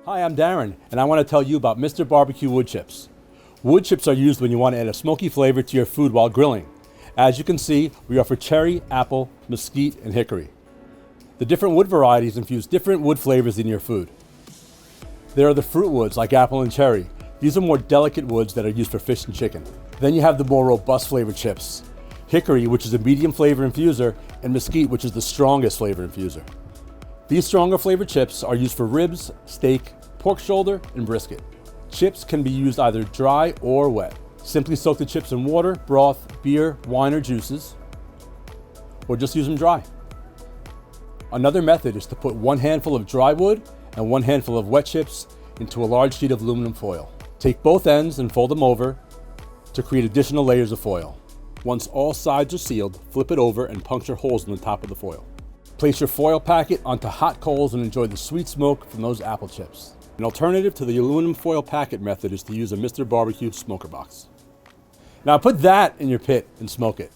Hi, I'm Darren, and I want to tell you about Mr. Bar-B-Q Wood Chips. Wood chips are used when you want to add a smoky flavor to your food while grilling. As you can see, we offer cherry, apple, mesquite, and hickory. The different wood varieties infuse different wood flavors in your food. There are the fruit woods like apple and cherry. These are more delicate woods that are used for fish and chicken. Then you have the more robust flavored chips. Hickory, which is a medium flavor infuser, and mesquite, which is the strongest flavor infuser. These stronger flavored chips are used for ribs, steak, pork shoulder, and brisket. Chips can be used either dry or wet. Simply soak the chips in water, broth, beer, wine, or juices, or just use them dry. Another method is to put 1 handful of dry wood and 1 handful of wet chips into a large sheet of aluminum foil. Take both ends and fold them over to create additional layers of foil. Once all sides are sealed, flip it over and puncture holes in the top of the foil. Place your foil packet onto hot coals and enjoy the sweet smoke from those apple chips. An alternative to the aluminum foil packet method is to use a Mr. Bar-B-Q smoker box. Now put that in your pit and smoke it.